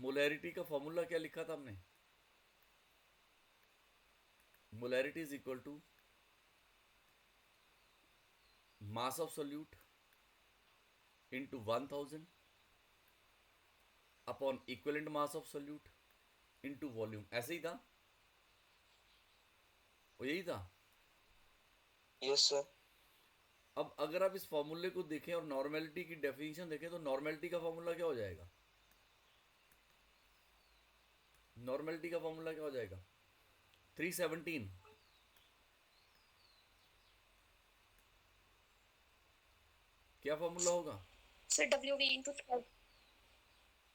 Molarity का formula क्या लिखा था हमने? Molarity is equal to mass of solute into 1000 upon equivalent mass of solute into volume. ऐसे ही था, वो यही था। Yes sir. अब अगर आप इस फॉर्मूले को देखें और नॉर्मेलिटी की डेफिनेशन देखें तो नॉर्मेलिटी का फॉर्मूला क्या हो जाएगा? नॉर्मेलिटी का फॉर्मूला क्या हो जाएगा? 317। क्या फॉर्मूला होगा? सर डब्ल्यू वी इंटू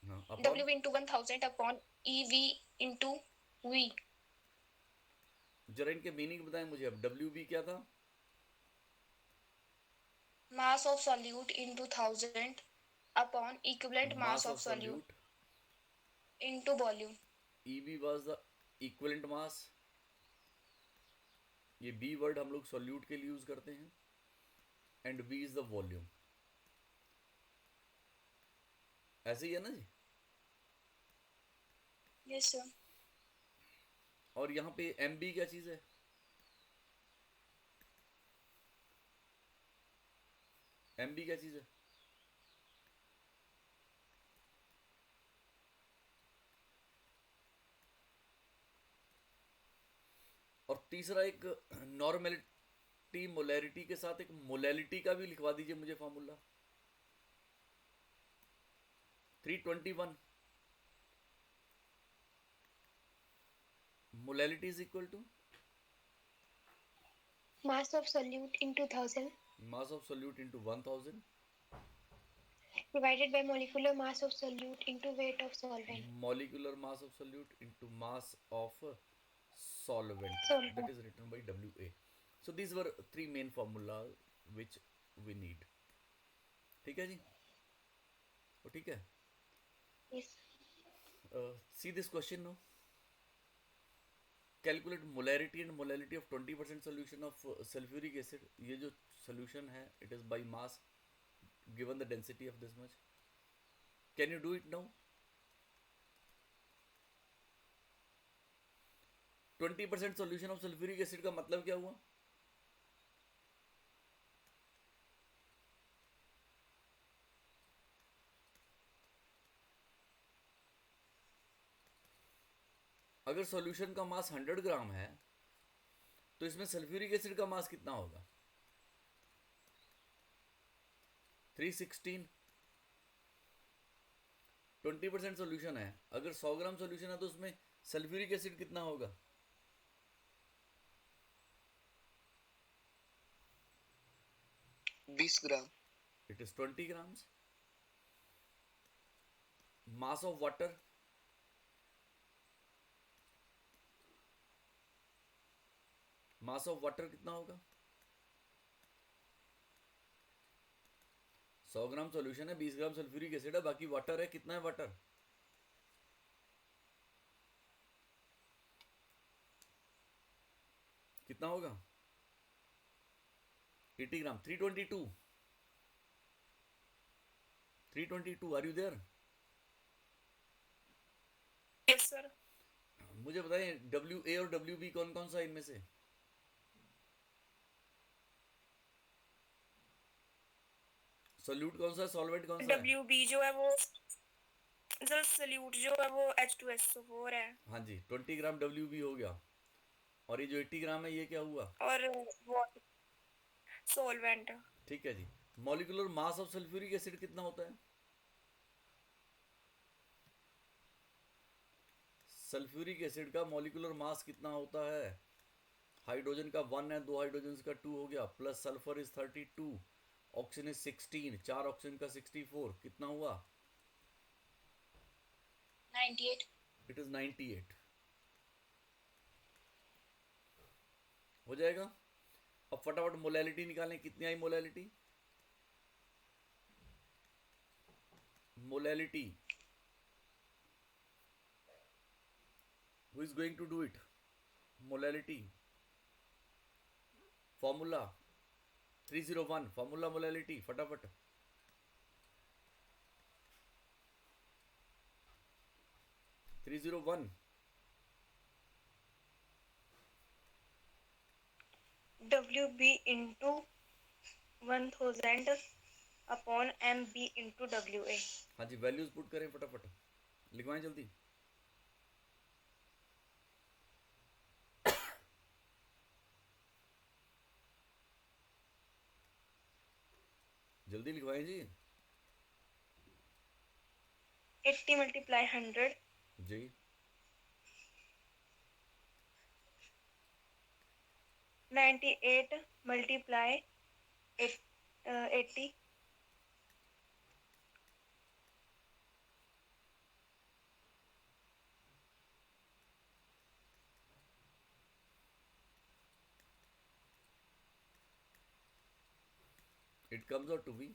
हाँ, upon W V into 1000 upon E V into V. जरा इनके मीनिंग बताएं मुझे। अब डब्ल्यू बी क्या था? Mass of solute into 1000 upon equivalent mass of solute into volume. E B was the equivalent mass. ये B word हम लोग सॉल्यूट के लिए यूज करते हैं। And B is the volume. ऐसे ही है ना जी? Yes sir. और यहाँ पे एम बी क्या चीज है? एम बी क्या चीज है? और तीसरा एक नॉर्मेलिटी मोलैरिटी के साथ एक मोलैलिटी का भी लिखवा दीजिए मुझे formula. 321 molality is equal to mass of solute into 1000 mass of solute into 1000 divided by molecular mass of solute into weight of solvent. molecular mass of solute into mass of solvent, that Solvent. is written by WA. So these were three main formula which we need. ठीक है जी? वो ठीक है? Yes. See this question now. Calculate molarity and molality of 20% solution of sulfuric acid. ये जो solution है, it is by mass given the density of this much. Can you do it now? 20% solution of sulfuric acid का मतलब क्या हुआ? अगर solution का मास 100 ग्राम है तो इसमें सल्फ्यूरिक एसिड का मास कितना होगा? 316। 20% सॉल्यूशन है, अगर 100 ग्राम सॉल्यूशन है तो उसमें सल्फ्यूरिक एसिड कितना होगा? 20 gram. It is 20 grams. Mass of water, mass of water कितना होगा? 100 ग्राम सॉल्यूशन है, 20 ग्राम सल्फ्यूरिक एसिड है, बाकी वाटर है। कितना है वाटर? कितना होगा? 80 gram. 322। 322, are you there? Yes sir. मुझे बताएं डब्ल्यू ए और डब्ल्यू बी कौन कौन सा इनमें से? सोल्यूट कौन सा है, सॉल्वेंट कौन सा है? डब्ल्यू बी जो है वो सर सल्यूट जो है वो H2SO4 है। हाँ जी, 20 ग्राम डब्ल्यू बी हो गया। और ये जो 80 ग्राम है ये क्या हुआ? और वाटर सॉल्वेंट। ठीक है जी। Molecular mass of sulphuric acid कितना होता है? सल्फ्यूरिक एसिड का मॉलिक्यूलर मास कितना होता है? हाइड्रोजन का 1 है, 2 हाइड्रोजन का 2 हो गया, plus sulphur is 32, oxygen is 16, 4 oxygen का 64, कितना हुआ? 98। It is 98। हो जाएगा। अब फटाफट मोलैलिटी निकालें। कितनी आई molality? Molality, who is going to do it? Molality formula 301, formula molality फटाफट। 301 WB into 1000 upon MB into WA. हाँ जी, वैल्यूज पुट करें फटाफट, लिखवाएं जल्दी। जल्दी लिखवाएं जी। 80 multiply 100. Ji 98 multiply 80. it comes out to be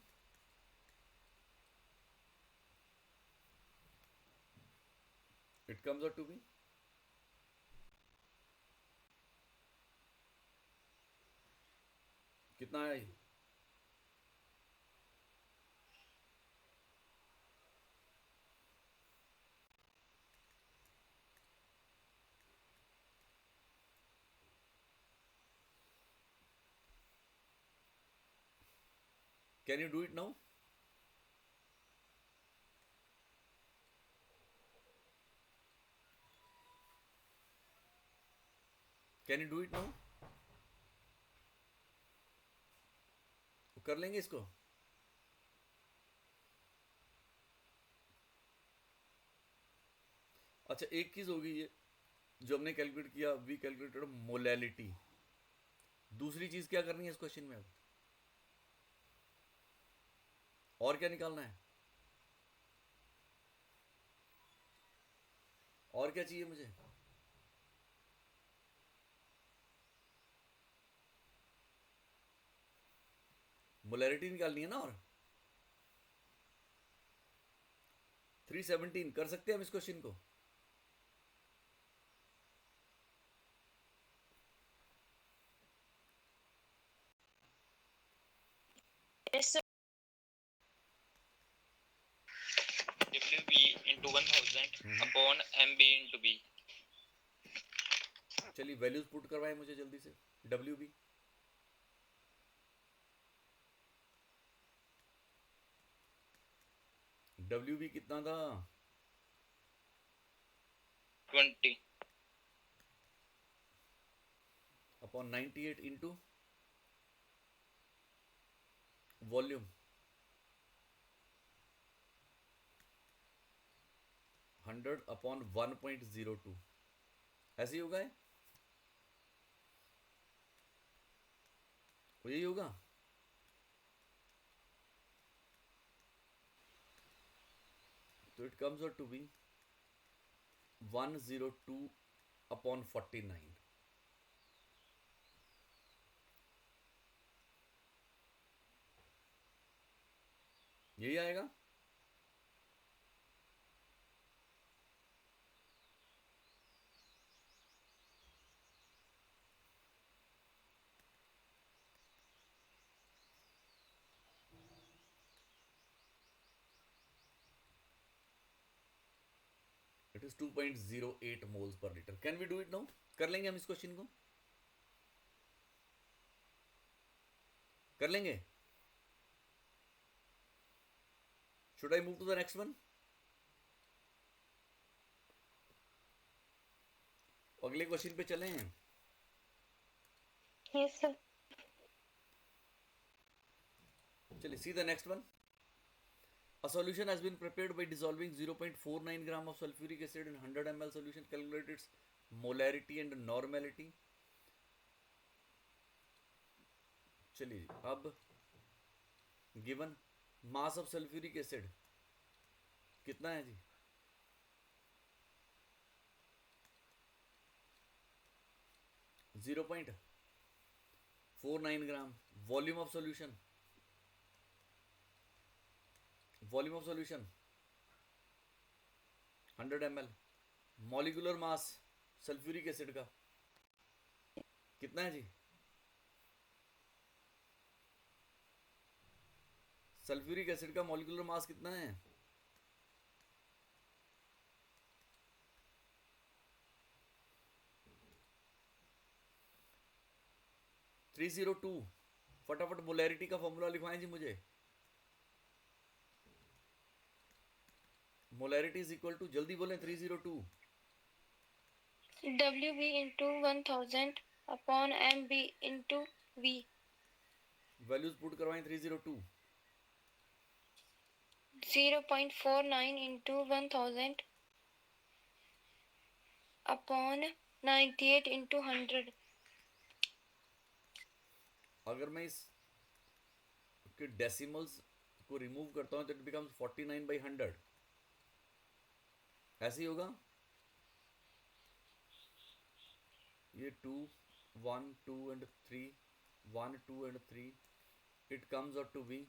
कितना है? Can you do it now? Can you do it now? कर लेंगे इसको? अच्छा, एक चीज होगी ये जो हमने कैलकुलेट किया, वी कैलकुलेटेड मोलैलिटी। दूसरी चीज क्या करनी है इस क्वेश्चन में अब? और क्या निकालना है? और क्या चाहिए मुझे? मोलैरिटी निकालनी है ना। और 317 कर सकते हैं हम इस क्वेश्चन को? Yes, sir. WB into 1000 upon MB into B. चलिए वैल्यूज पुट करवाएं मुझे जल्दी से। WB कितना था? 20 अपॉन 98 इंटू वॉल्यूम 100 अपॉन 1.02, ऐसे ही होगा है? यही होगा। तो it comes out to be 102 upon 49। यही आएगा। It is 2.08 moles per litre. Can we do it now? कर लेंगे हम इस क्वेश्चन को? कर लेंगे? Should I move to the next one? अगले क्वेश्चन पे चले हैं। Yes, sir. चलिए see the next one. A solution has been prepared by dissolving 0.49 gram of sulfuric acid in 100 ml solution. Calculate its molarity and normality. चलिए अब given mass of sulphuric acid कितना है जी? 0.49 gram. Volume of solution 100 ml। Molecular mass sulphuric acid का कितना है जी? Sulphuric acid का मॉलिक्यूलर मास कितना है? 302 फटाफट मोलैरिटी का फॉर्मूला लिखवाएं जी मुझे। मोलैरिटी इज इक्वल टू, जल्दी बोलें, 302 WB into 1000 upon MB into V. Values put करवाएं। 302 0.49 into 1000 upon 98 into 100. अगर मैं इस के डेसिमल्स को रिमूव करता हूं तो इट बिकम्स 49/100, ऐसे ही होगा। ये 2 1 2 and 3 1 2 and 3, it comes out to be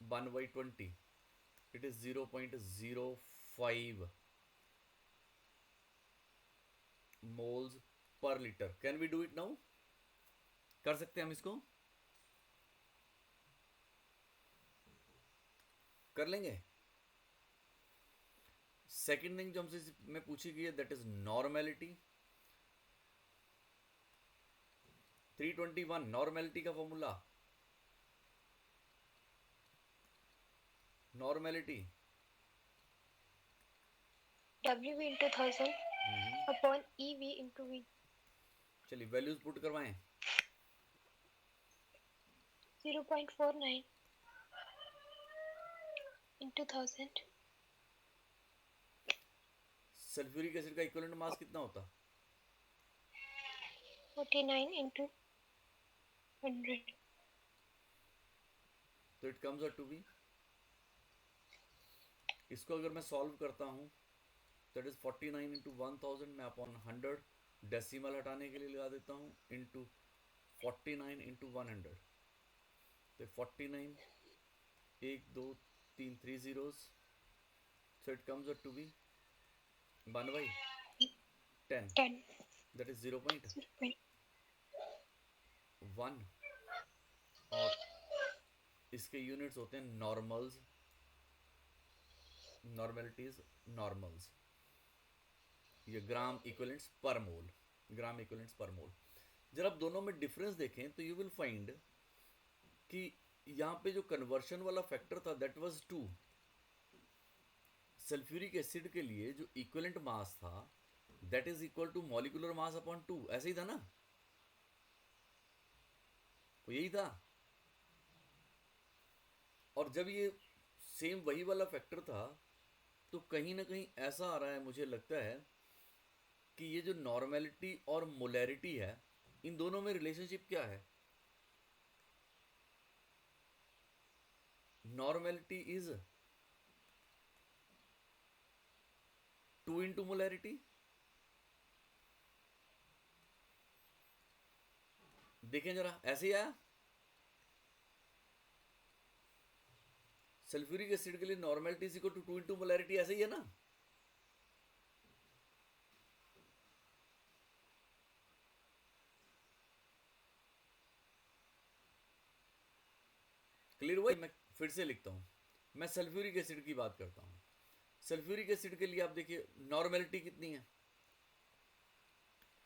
1/20, it is 0.05 moles per liter. Can we do it now? कर सकते हैं हम इसको, कर लेंगे। सेकेंड थिंग जो हमसे में पूछी गई है दैट इज नॉर्मेलिटी। 321 नॉर्मेलिटी का formula, normality WB into 1000 upon EV into V. चलिए वैल्यूज पुट करवाएं। 0.49 into 1000. सल्फ्यूरिक एसिड का इक्विवेलेंट मास कितना होता? 49 into 100. तो it comes out to be, इसको अगर मैं सॉल्व करता हूं दैट इज 49 into 1000 मैं अपॉन 100 डेसिमल हटाने के लिए लगा देता हूं इंटू 49 into 100, तो 49 1 2 3 3 zeros, so it comes out to be 1/10, 10. that is 0.1, और इसके यूनिट्स होते हैं नॉर्मल्स, नॉर्मेलिटीज, नॉर्मल्स, ये ग्राम इक्विवेलेंट्स पर मोल, ग्राम इक्विवेलेंट्स पर मोल। जब आप दोनों में डिफरेंस देखें तो यू विल फाइंड कि यहाँ पे जो कन्वर्शन वाला फैक्टर था दैट वाज 2। सल्फ्यूरिक एसिड के लिए जो इक्विवेलेंट मास था that is equal to molecular mass upon 2, ऐसे ही था ना, तो यही था। और जब ये सेम वही वाला फैक्टर था तो कहीं ना कहीं ऐसा आ रहा है, मुझे लगता है कि ये जो नॉर्मेलिटी और मोलैरिटी है इन दोनों में रिलेशनशिप क्या है? Normality is 2 into molarity. देखें जरा, ऐसे ही आया। सल्फ्यूरिक एसिड के लिए normality is equal to 2 into molarity, ऐसे ही है ना। क्लियर हुआ? मैं फिर से लिखता हूं, मैं सल्फ्यूरिक एसिड की बात करता हूं। सल्फ्यूरिक एसिड के लिए आप देखिए नॉर्मेलिटी कितनी है,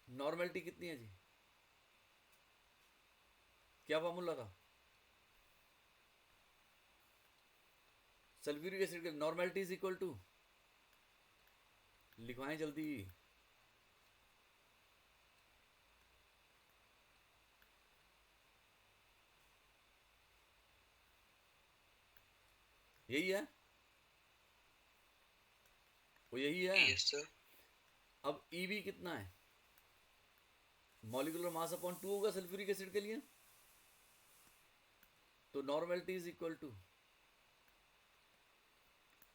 नॉर्मेलिटी कितनी है जी, क्या फॉर्मूला था? सल्फ्यूरिक एसिड के नॉर्मेलिटी इज इक्वल टू, लिखवाएं जल्दी, यही है, वो यही है। Yes, sir. अब EV कितना है? मॉलिक्यूलर मास अपॉन 2 होगा सल्फ्यूरिक एसिड के लिए, तो normality is equal to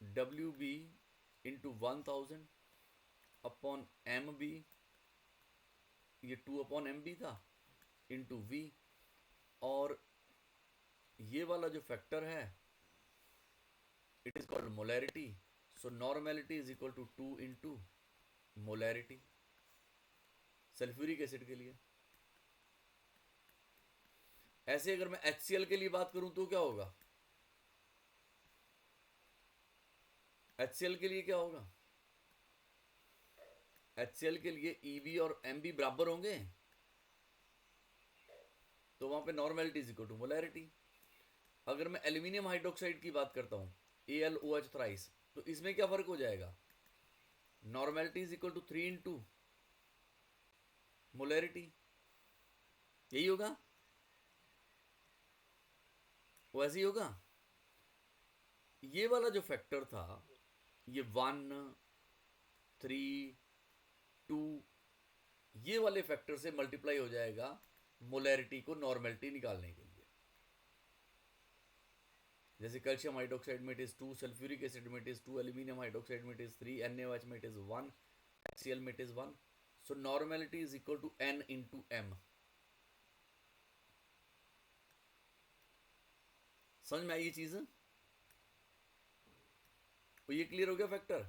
WB into 1000 upon MB, ये 2/MB था, इंटू V, और ये वाला जो फैक्टर है it is called molarity, so normality is equal to 2 into molarity sulphuric acid के लिए। ऐसे अगर मैं HCl के लिए बात करूं तो क्या होगा? HCl के लिए क्या होगा? HCl के लिए EV और MB बराबर होंगे, तो वहां पे normality is equal to molarity. अगर मैं एल्यूमिनियम हाइड्रोक्साइड की बात करता हूँ AlOH थ्राइस, तो इसमें क्या फर्क हो जाएगा? Normality is equal to 3 into molarity, यही होगा, वैसे ही होगा। ये वाला जो फैक्टर था, ये 1 3 2, ये वाले फैक्टर से मल्टीप्लाई हो जाएगा मोलैरिटी को नॉर्मेलिटी निकालने के लिए। जैसे कैल्शियम हाइड्रोक्साइड में इट इज 2, सल्फ्यूरिक एसिड में इट इज 2, एल्यूमिनियम हाइड्रोक्साइड में इट इज 3, NaOH में इट इज 1, HCl में it is 1। So normality is equal to N into M। समझ में आई ये चीज? तो ये क्लियर हो गया factor?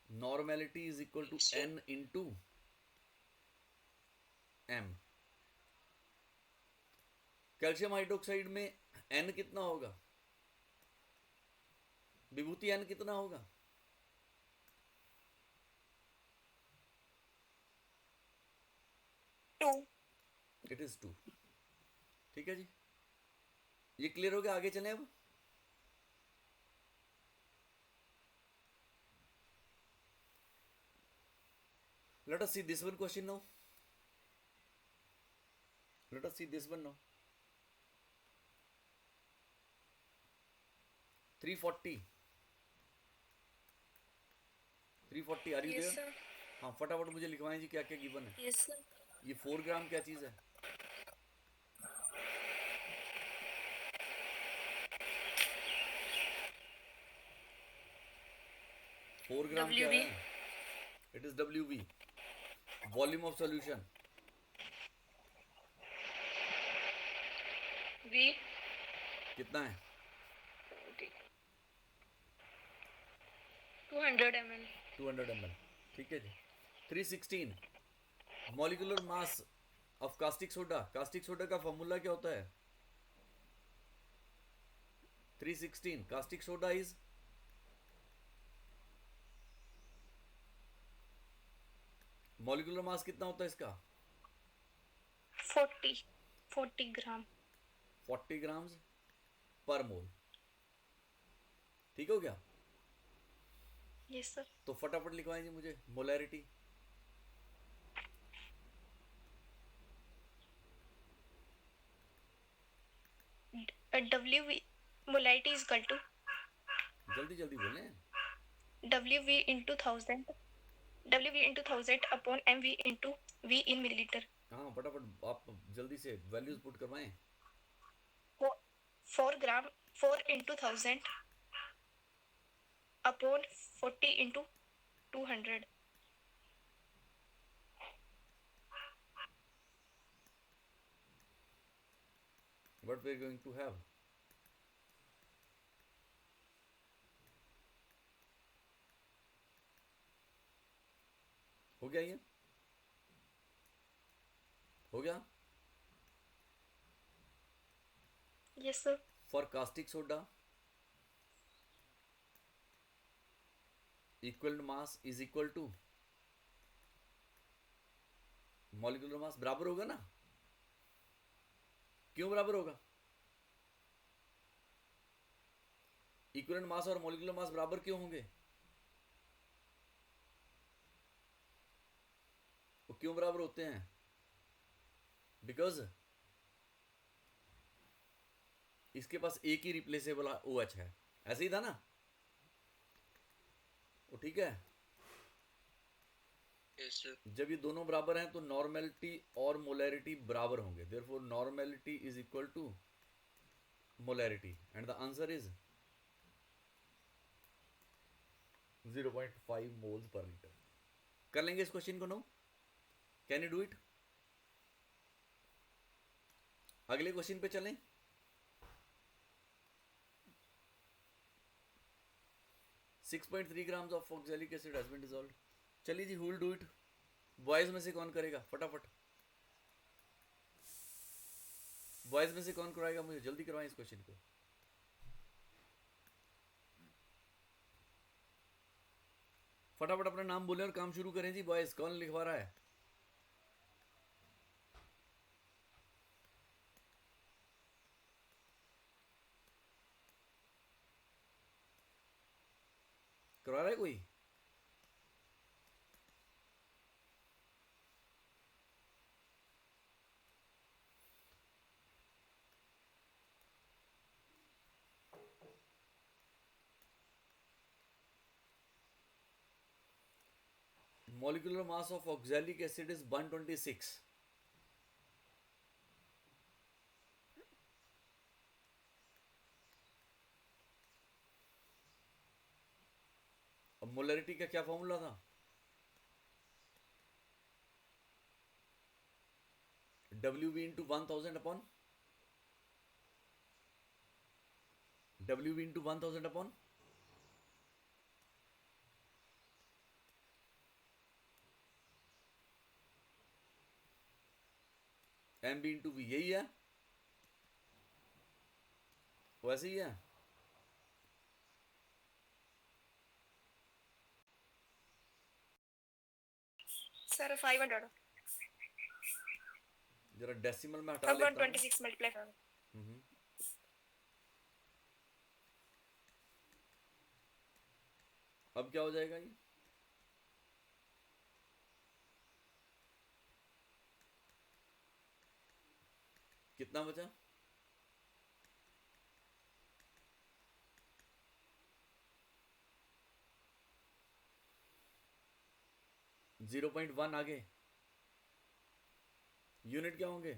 Normality is equal to N into M। Calcium hydroxide में N कितना होगा? विभूति N कितना होगा? 2। It is 2। ठीक है जी, ये क्लियर हो गया? आगे चलें अब। Let us see this one question now. Let us see this one now. 340. 340, are you Yes, there? sir. हाँ, फटाफट मुझे लिखवाएं जी क्या क्या गिवन है। Yes, sir. ये 4 ग्राम क्या चीज है? फोर ग्राम क्या WB. है? It is WB। Volume of solution V. कितना है? 200 ml. 200 ml। ठीक है जी। 316, molecular mass of caustic soda. Caustic soda का फॉर्मूला क्या होता है? 316, caustic soda is molecular mass कितना होता है इसका? 40 ग्राम. 40 ग्राम्स पर मोल। ठीक हो गया? Yes, sir. तो फटाफट लिखवाएं जी मुझे molarity. WV molarity is equal to जल्दी जल्दी बोलें। WV into 1000. WV into 1000 upon MV into V in milliliter. हाँ फटाफट आप जल्दी से वैल्यूज पुट करवाएं। 4 gram 4 into 1000 upon 40 into 200. What we are going to have? हो गया ये? हो गया? Yes, sir. For caustic soda, equivalent mass is equal to molecular mass बराबर होगा ना? क्यों बराबर होगा? इक्विवेलेंट मास और मॉलिक्यूलर मास बराबर क्यों होंगे? वो क्यों बराबर होते हैं? बिकॉज इसके पास एक ही रिप्लेसेबल OH है। ऐसे ही था ना? वो ठीक है। Yes, sir. जब ये दोनों बराबर हैं तो नॉर्मेलिटी और मोलैरिटी बराबर होंगे। Therefore normality is equal to molarity and the answer is 0.5 moles per litre. कर लेंगे इस क्वेश्चन को? No? Can you do it? अगले क्वेश्चन पे चलें। Six 6.3 grams of oxalic acid has been dissolved. चलिए जी, who will do it? Boys में से कौन करेगा? फटाफट बॉयज में से कौन कराएगा? मुझे जल्दी करवाएं इस क्वेश्चन को। फटाफट अपना नाम बोलें और काम शुरू करें जी। बॉयज कौन लिखवा रहा है? करवा रहा है कोई? Molecular mass of oxalic acid is 126. अब मोलरिटी का क्या फॉर्मूला था? WV into 1000 upon WV into 1000 upon MB into V, यही है, वैसे ही है। सर 500 जरा डेसिमल में हटा लेता हूँ। 126 मल्टीप्लाई कर। अब क्या हो जाएगा ये? कितना बचा? 0.1 आगे। यूनिट क्या होंगे?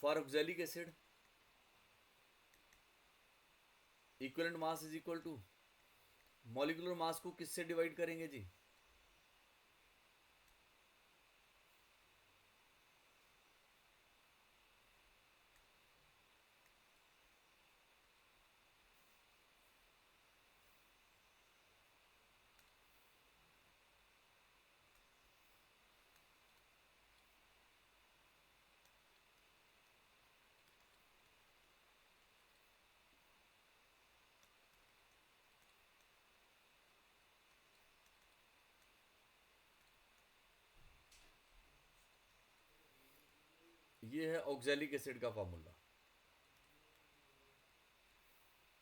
For oxalic acid equivalent mass is equal to, molecular mass को किससे डिवाइड करेंगे जी? ये है ऑक्सैलिक एसिड का फॉर्मूला।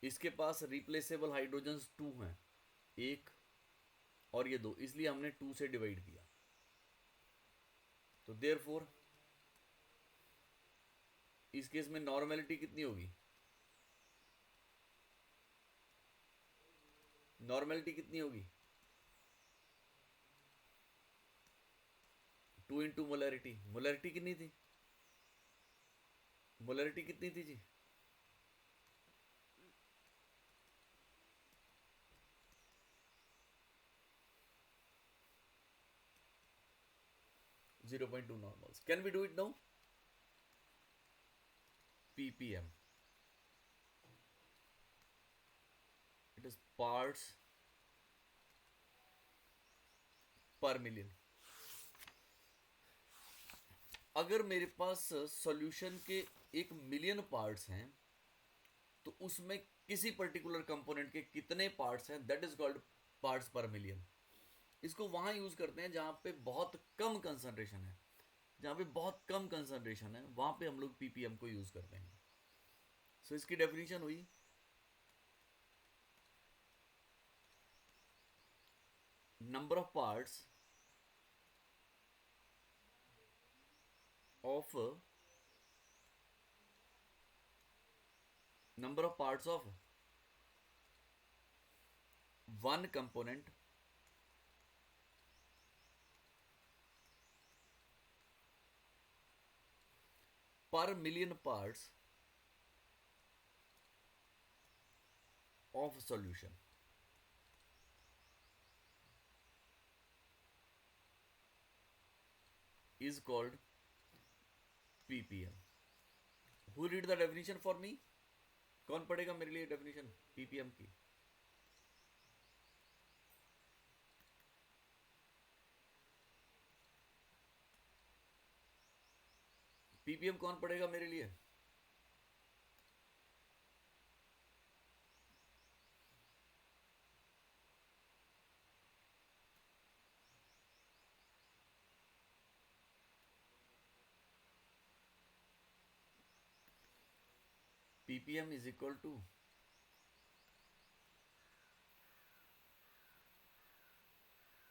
इसके पास रिप्लेसेबल हाइड्रोजन्स 2 हैं, एक और ये 2, इसलिए हमने 2 से डिवाइड किया। तो देयरफॉर इस केस में नॉर्मेलिटी कितनी होगी? नॉर्मेलिटी कितनी होगी? 2 इंटू मोलैरिटी। मोलैरिटी कितनी थी? मोलैरिटी कितनी थी जी? (0.2 normals). Can we do it now? ppm. It is parts per million. अगर मेरे पास सॉल्यूशन के 1 मिलियन पार्ट्स हैं तो उसमें किसी पर्टिकुलर कंपोनेंट के कितने पार्ट्स हैं, दैट इज कॉल्ड पार्ट्स पर मिलियन। इसको वहां यूज करते हैं जहां पे बहुत कम कंसंट्रेशन है, जहां पे बहुत कम कंसंट्रेशन है वहां पे हम लोग पीपीएम को यूज करते हैं। सो इसकी डेफिनेशन हुई number of parts of number of parts of one component per million parts of solution. Is called ppm. Who read the definition for me? कौन पढ़ेगा मेरे लिए डेफिनेशन ppm की? ppm कौन पढ़ेगा मेरे लिए? ppm is equal to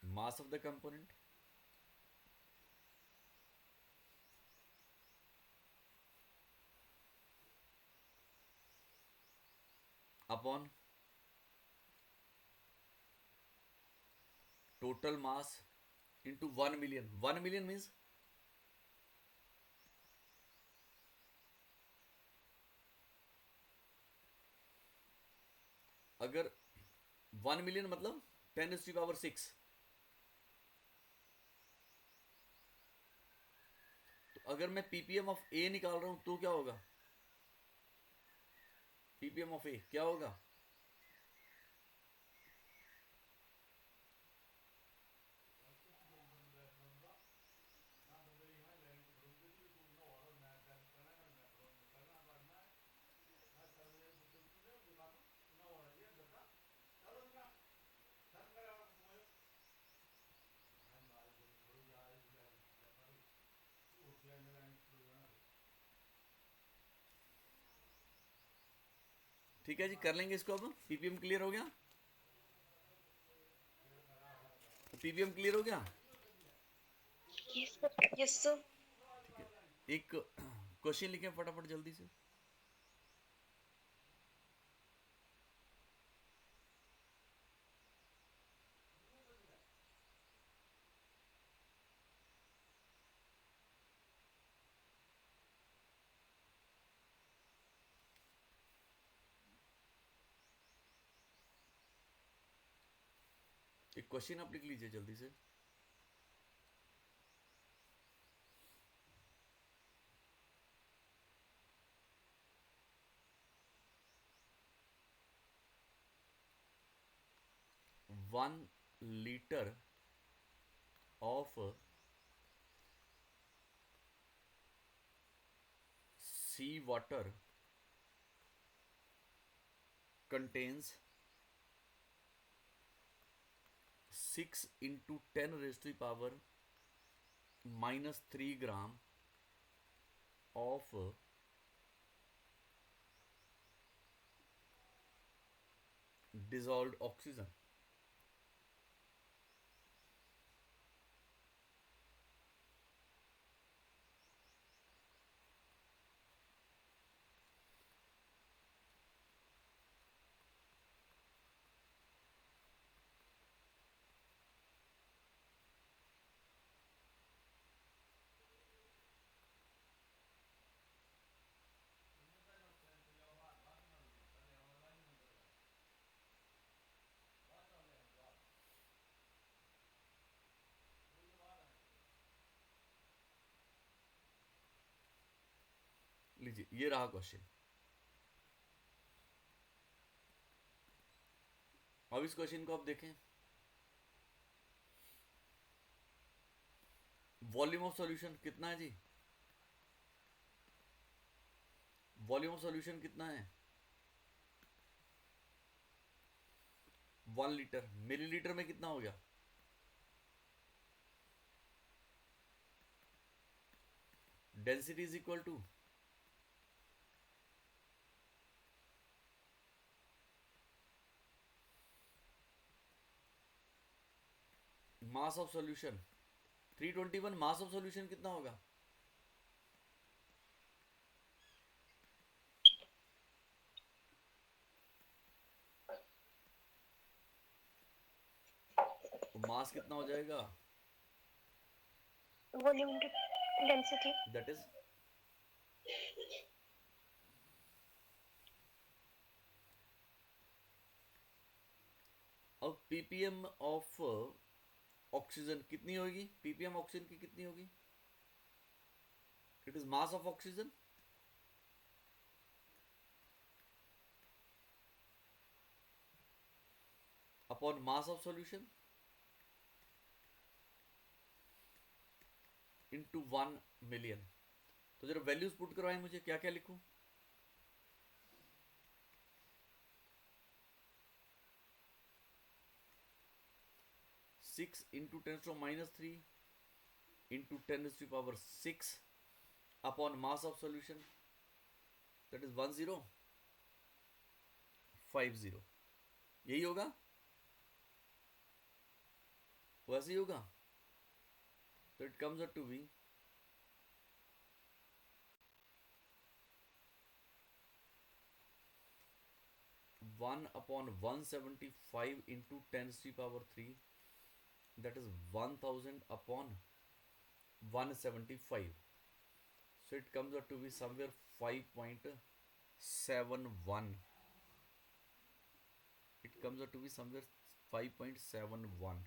mass of the component upon total mass into 1 million. 1 million means अगर 1 मिलियन मतलब 10⁶, तो अगर मैं पीपीएम ऑफ ए निकाल रहा हूं तो क्या होगा? पीपीएम ऑफ ए क्या होगा? ठीक है जी, कर लेंगे इसको। अब पीपीएम क्लियर हो गया? पीपीएम क्लियर हो गया? Yes sir. ठीक है, एक क्वेश्चन लिखें फटाफट जल्दी से। एक क्वेश्चन आप लिख लीजिए जल्दी से। One litre of sea water contains 6 into 10 raised to the power minus 3 gram of dissolved oxygen. लीजिए, ये रहा क्वेश्चन। अब इस क्वेश्चन को आप देखें। वॉल्यूम ऑफ सॉल्यूशन कितना है जी? वॉल्यूम ऑफ सॉल्यूशन कितना है? 1 लीटर। मिलीलीटर में कितना हो गया? Density is equal to mass of solution. 321। Mass of solution कितना होगा? तो मास कितना हो जाएगा? Volume into density. That is अब पीपीएम ऑफ ऑक्सीजन कितनी होगी? पीपीएम ऑक्सीजन की कितनी होगी? It is mass of oxygen upon mass of solution into 1 million. तो जरा वैल्यूज पुट करवाएं मुझे, क्या क्या लिखूं? Six into 10⁻³ into 10⁻⁶ upon mass of solution, that is 10। 50 यही होगा, वैसे ही होगा. So it comes out to be 1/175 into 10 to the power 3, that is 1000 upon 175. So it comes out to be somewhere 5.71. It comes out to be somewhere 5.71.